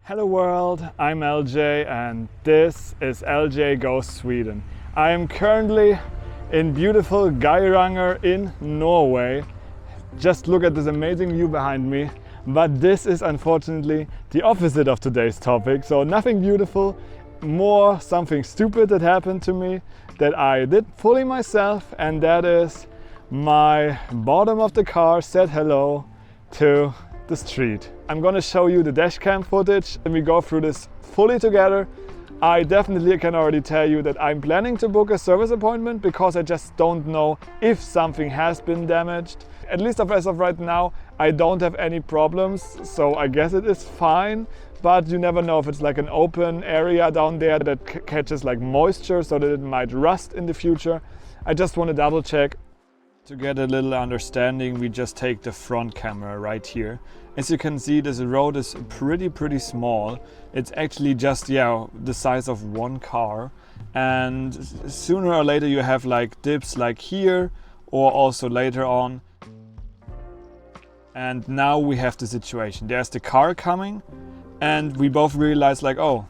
Hello world, I'm LJ and this is LJ Goes Sweden. I am currently in beautiful Geiranger in Norway. Just look at this amazing view behind me. But this is unfortunately the opposite of today's topic. So nothing beautiful, more something stupid that happened to me that I did fully myself, and that is my bottom of the car said hello to the street. I'm gonna show you the dash cam footage and we go through this fully together. I definitely can already tell you that I'm planning to book a service appointment because I just don't know if something has been damaged. At least as of right now, I don't have any problems, so I guess it is fine. But you never know if it's like an open area down there that catches like moisture so that it might rust in the future. I just want to double check. To get a little understanding, we just take the front camera right here. As you can see, this road is pretty small. It's actually just the size of one car, and sooner or later you have like dips like here or also later on. And now we have the situation. There's the car coming and we both realize like, oh,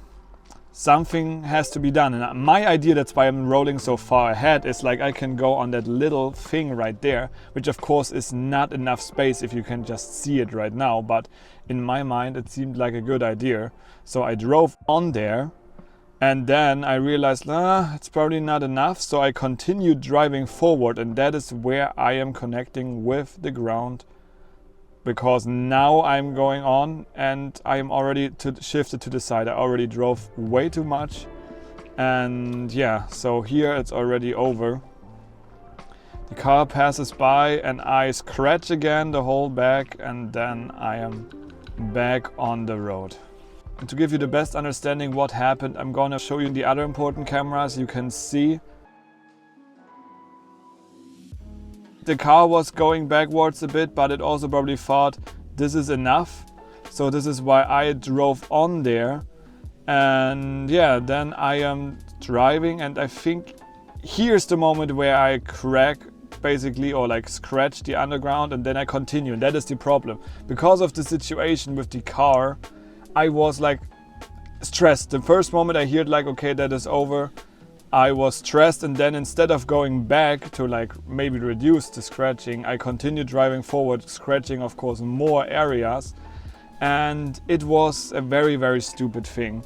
something has to be done. And my idea, that's why I'm rolling so far ahead, is like I can go on that little thing right there, which of course is not enough space if you can just see it right now. But in my mind, it seemed like a good idea. So I drove on there and then I realized, it's probably not enough. So I continued driving forward, and that is where I am connecting with the ground. Because now I'm going on and I'm already shifted to the side. I already drove way too much. And so here it's already over. The car passes by and I scratch again the whole back, and then I am back on the road. And to give you the best understanding what happened, I'm gonna show you the other important cameras. You can see the car was going backwards a bit, but it also probably thought this is enough. So this is why I drove on there. And then I am driving, and I think here's the moment where I crack basically, or like scratch the underground, and then I continue. And that is the problem. Because of the situation with the car, I was like stressed. The first moment I heard like, okay, that is over, I was stressed, and then instead of going back to like maybe reduce the scratching, I continued driving forward, scratching of course more areas, and it was a very stupid thing.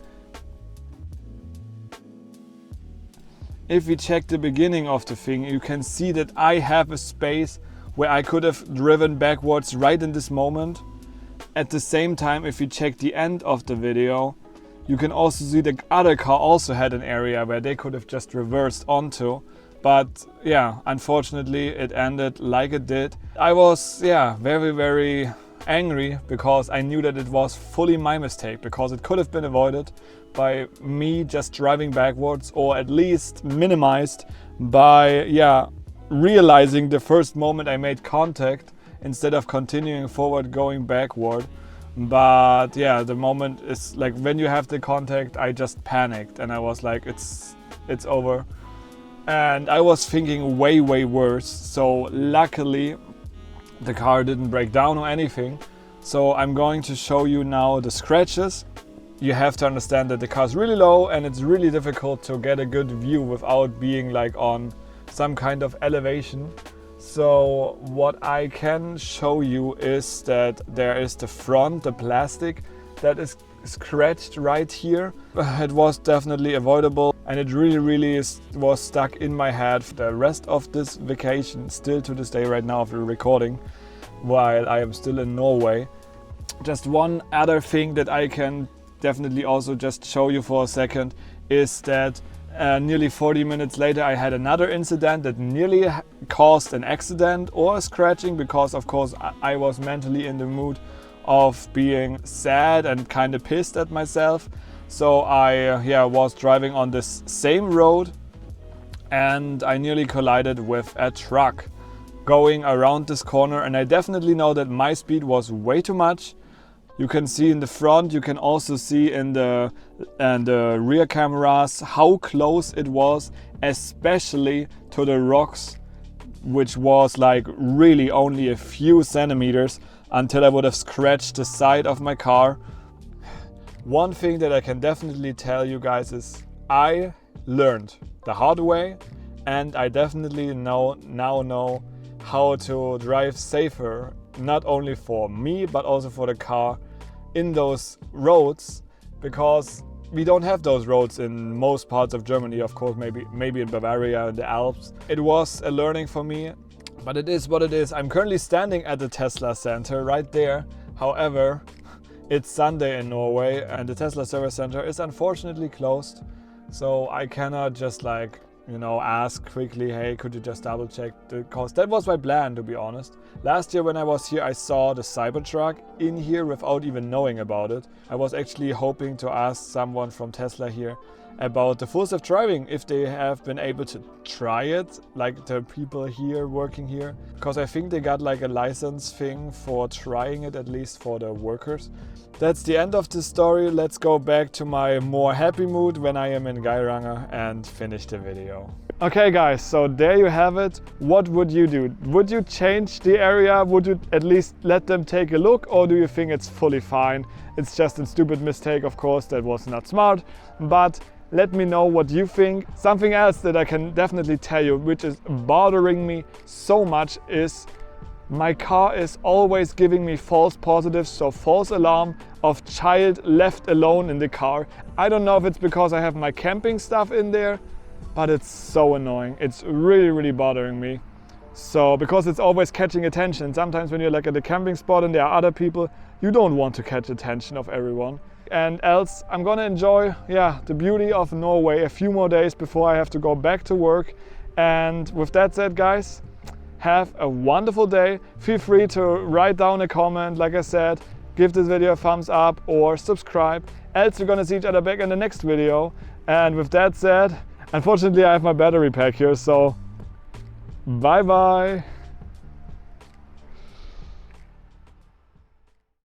If we check the beginning of the thing, you can see that I have a space where I could have driven backwards right in this moment. At the same time, if we check the end of the video, you can also see the other car also had an area where they could have just reversed onto. But unfortunately it ended like it did. I was very angry because I knew that it was fully my mistake, because it could have been avoided by me just driving backwards, or at least minimized by realizing the first moment I made contact instead of continuing forward going backward. But the moment is like when you have the contact, I just panicked and I was like, it's over. And I was thinking way worse. So luckily the car didn't break down or anything. So I'm going to show you now the scratches. You have to understand that the car is really low and it's really difficult to get a good view without being like on some kind of elevation. So what I can show you is that there is the front, the plastic that is scratched right here. It was definitely avoidable, and it really was stuck in my head the rest of this vacation, still to this day right now of the recording, while I am still in Norway. Just one other thing that I can definitely also just show you for a second is that nearly 40 minutes later I had another incident that nearly caused an accident or a scratching, because of course I was mentally in the mood of being sad and kind of pissed at myself. So I was driving on this same road and I nearly collided with a truck going around this corner, and I definitely know that my speed was way too much. You can see in the front, you can also see in the rear cameras how close it was, especially to the rocks, which was like really only a few centimeters until I would have scratched the side of my car. One thing that I can definitely tell you guys is I learned the hard way, and I definitely now know how to drive safer, not only for me but also for the car in those roads, because we don't have those roads in most parts of Germany. Of course, maybe in Bavaria and the Alps. It was a learning for me, but it is what it is. I'm currently standing at the Tesla center right there. However, it's Sunday in Norway and the Tesla service center is unfortunately closed. So I cannot just ask quickly, hey, could you just double check the cost? That was my plan, to be honest. Last year when I was here, I saw the Cybertruck in here without even knowing about it. I was actually hoping to ask someone from Tesla here about the full self-driving, if they have been able to try it, like the people here working here, because I think they got like a license thing for trying it, at least for the workers. That's the end of the story. Let's go back to my more happy mood when I am in Geiranger and finish the video. Okay guys, so there you have it. What would you do? Would you change the area? Would you at least let them take a look, or do you think it's fully fine? It's just a stupid mistake, of course, that was not smart, but let me know what you think. Something else that I can definitely tell you, which is bothering me so much, is my car is always giving me false positives, so false alarm of child left alone in the car. I don't know if it's because I have my camping stuff in there, but it's so annoying. It's really bothering me. So, because it's always catching attention. Sometimes when you're like at a camping spot and there are other people, you don't want to catch attention of everyone. And else I'm gonna enjoy the beauty of Norway a few more days before I have to go back to work. And with that said, guys, have a wonderful day. Feel free to write down a comment, like I said, give this video a thumbs up or subscribe. Else we're gonna see each other back in the next video. And with that said, unfortunately I have my battery pack here, so bye bye.